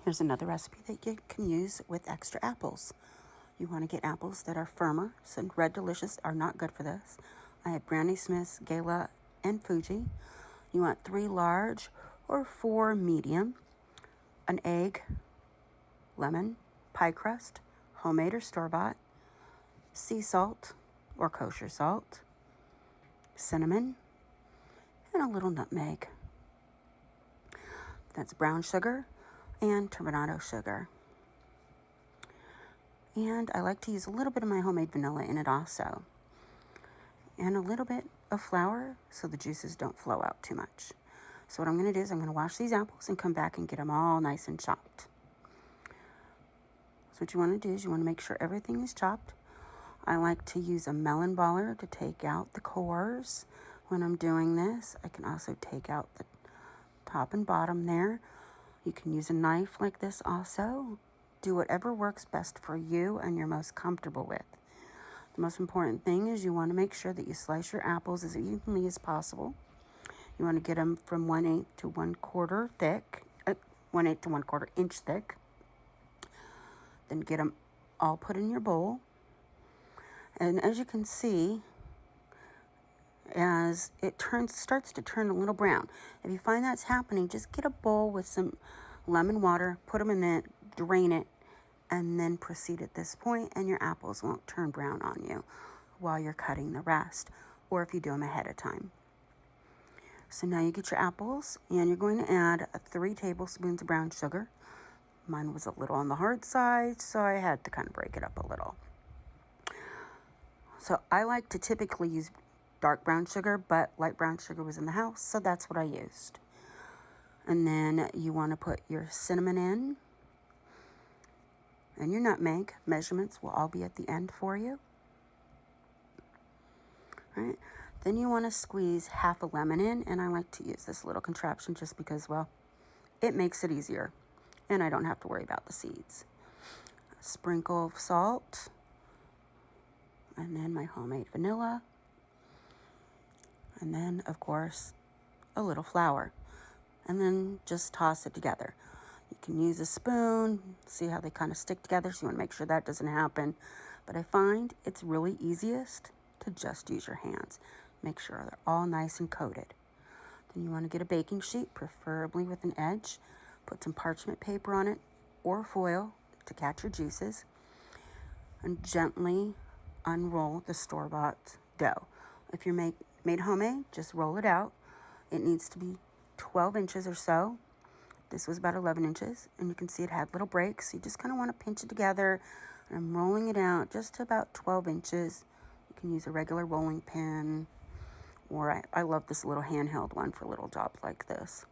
Here's another recipe that you can use with extra apples. You want to get apples that are firmer. Some Red Delicious are not good for this. I have Granny Smith's, Galette, and Fuji. You want 3 large or 4 medium, an egg, lemon, pie crust, homemade or store-bought, sea salt or kosher salt, cinnamon, and a little nutmeg. That's brown sugar and turbinado sugar. And I like to use a little bit of my homemade vanilla in it also. And a little bit of flour so the juices don't flow out too much. So what I'm going to do is I'm going to wash these apples and come back and get them all nice and chopped. So what you want to do is you want to make sure everything is chopped. I like to use a melon baller to take out the cores when I'm doing this. I can also take out the top and bottom there. You can use a knife like this also. Do whatever works best for you and you're most comfortable with. The most important thing is you want to make sure that you slice your apples as evenly as possible. You want to get them from 1/8 to 1/4 thick, 1/8 to 1/4 inch thick. Then get them all put in your bowl. And as you can see, as it starts to turn a little brown. If you find that's happening, just get a bowl with some lemon water, put them in it, drain it, and then proceed at this point, and your apples won't turn brown on you while you're cutting the rest, or if you do them ahead of time. So now you get your apples, and you're going to add 3 tablespoons of brown sugar. Mine was a little on the hard side, so I had to kind of break it up a little. So I like to typically use dark brown sugar, but light brown sugar was in the house, so that's what I used. And then you want to put your cinnamon in, and your nutmeg. Measurements will all be at the end for you. All right. Then you want to squeeze half a lemon in, and I like to use this little contraption just because, well, it makes it easier, and I don't have to worry about the seeds. A sprinkle of salt, and then my homemade vanilla, and then, of course, a little flour, and then just toss it together. You can use a spoon, see how they kind of stick together, so you want to make sure that doesn't happen. But I find it's really easiest to just use your hands. Make sure they're all nice and coated. Then you want to get a baking sheet, preferably with an edge. Put some parchment paper on it or foil to catch your juices. And gently unroll the store-bought dough. If you're made homemade, just roll it out. It needs to be 12 inches or so. This was about 11 inches, and you can see it had little breaks. You just kind of want to pinch it together. And I'm rolling it out just to about 12 inches. You can use a regular rolling pin, or I love this little handheld one for little jobs like this.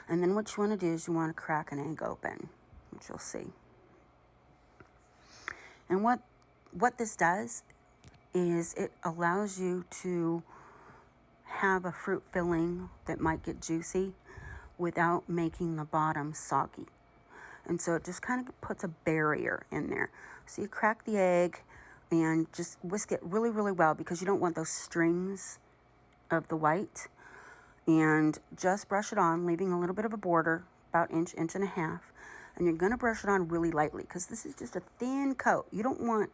And then what you want to do is you want to crack an egg open, which you'll see. And what this does is it allows you to have a fruit filling that might get juicy without making the bottom soggy. And so it just kind of puts a barrier in there. So you crack the egg and just whisk it really, really well because you don't want those strings of the white. And just brush it on, leaving a little bit of a border, about inch and a half. And you're going to brush it on really lightly because this is just a thin coat. You don't want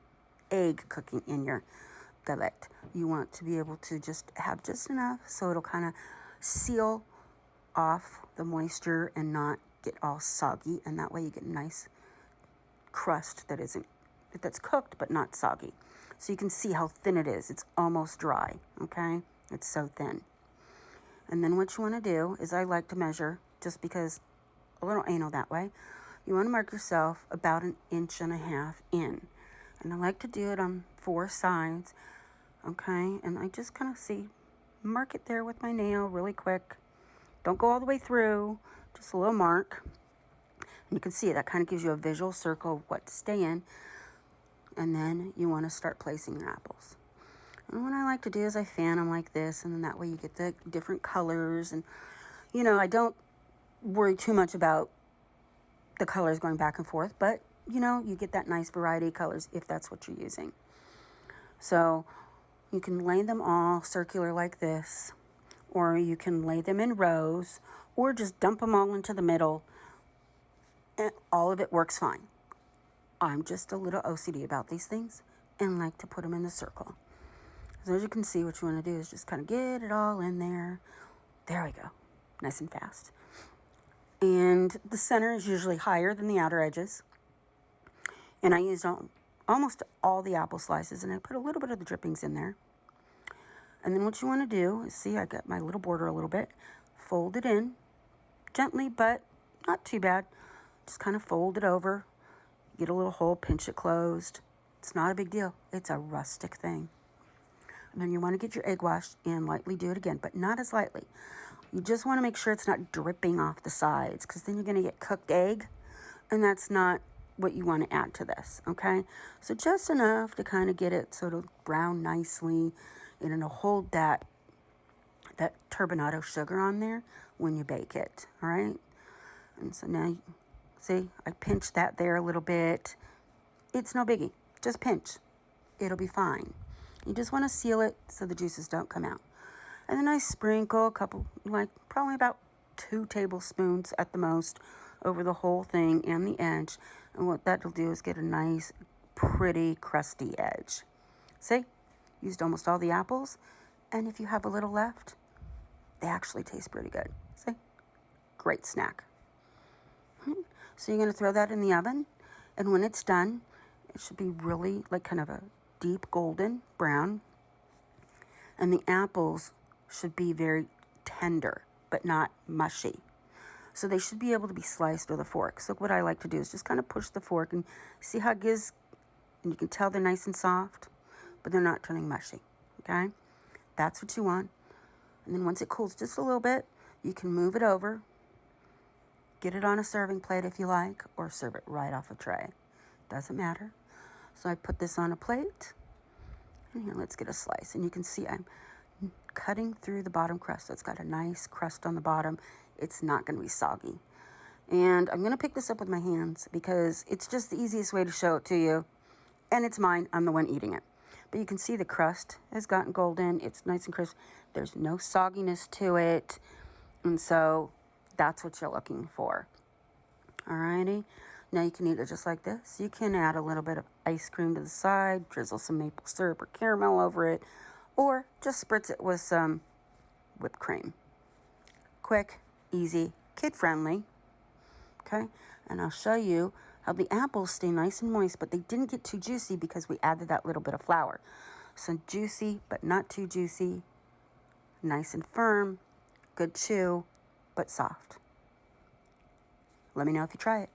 egg cooking in your galette. You want to be able to just have just enough so it'll kind of seal off the moisture and not get all soggy, and that way you get a nice crust that's cooked but not soggy. So you can see how thin it is. It's almost dry, okay? It's so thin. And then what you want to do is I like to measure, just because a little anal that way, you want to mark yourself about 1.5 inches in. And I like to do it on 4 sides, okay? And I just kind of mark it there with my nail really quick. Don't go all the way through, just a little mark. And you can see that kind of gives you a visual circle of what to stay in. And then you want to start placing your apples. And what I like to do is I fan them like this, and then that way you get the different colors. And, I don't worry too much about the colors going back and forth, but, you get that nice variety of colors if that's what you're using. So you can lay them all circular like this, or you can lay them in rows, or just dump them all into the middle And all of it works fine. I'm just a little OCD about these things and like to put them in the circle. So as you can see, what you want to do is just kind of get it all in there. There we go. Nice and fast. And the center is usually higher than the outer edges. And I used almost all the apple slices, and I put a little bit of the drippings in there. And then what you want to do is, see, I got my little border a little bit. Fold it in gently, but not too bad. Just kind of fold it over. Get a little hole, pinch it closed. It's not a big deal. It's a rustic thing. And then you want to get your egg wash and lightly do it again, but not as lightly. You just want to make sure it's not dripping off the sides, because then you're going to get cooked egg, and that's not what you want to add to this, okay? So just enough to kind of get it sort of brown nicely, and it'll hold that turbinado sugar on there when you bake it, all right? And so now, see, I pinched that there a little bit. It's no biggie. Just pinch. It'll be fine. You just want to seal it so the juices don't come out. And then I sprinkle a couple, like probably about 2 tablespoons at the most, over the whole thing and the edge. And what that'll do is get a nice, pretty, crusty edge. See? Used almost all the apples. And if you have a little left, they actually taste pretty good. See? Great snack. So you're going to throw that in the oven. And when it's done, it should be really like kind of a deep golden brown. And the apples should be very tender, but not mushy. So they should be able to be sliced with a fork. So what I like to do is just kind of push the fork and see how it gives, and you can tell they're nice and soft, but they're not turning mushy, okay? That's what you want. And then once it cools just a little bit, you can move it over, get it on a serving plate if you like, or serve it right off a tray. Doesn't matter. So I put this on a plate, and here, let's get a slice. And you can see I'm cutting through the bottom crust. So it's got a nice crust on the bottom. It's not going to be soggy. And I'm going to pick this up with my hands because it's just the easiest way to show it to you. And it's mine. I'm the one eating it. But you can see the crust has gotten golden. It's nice and crisp. There's no sogginess to it. And so that's what you're looking for. Alrighty. Now you can eat it just like this. You can add a little bit of ice cream to the side, drizzle some maple syrup or caramel over it, or just spritz it with some whipped cream. Quick, easy, kid-friendly. Okay? And I'll show you how the apples stay nice and moist, but they didn't get too juicy because we added that little bit of flour. So juicy, but not too juicy. Nice and firm. Good chew, but soft. Let me know if you try it.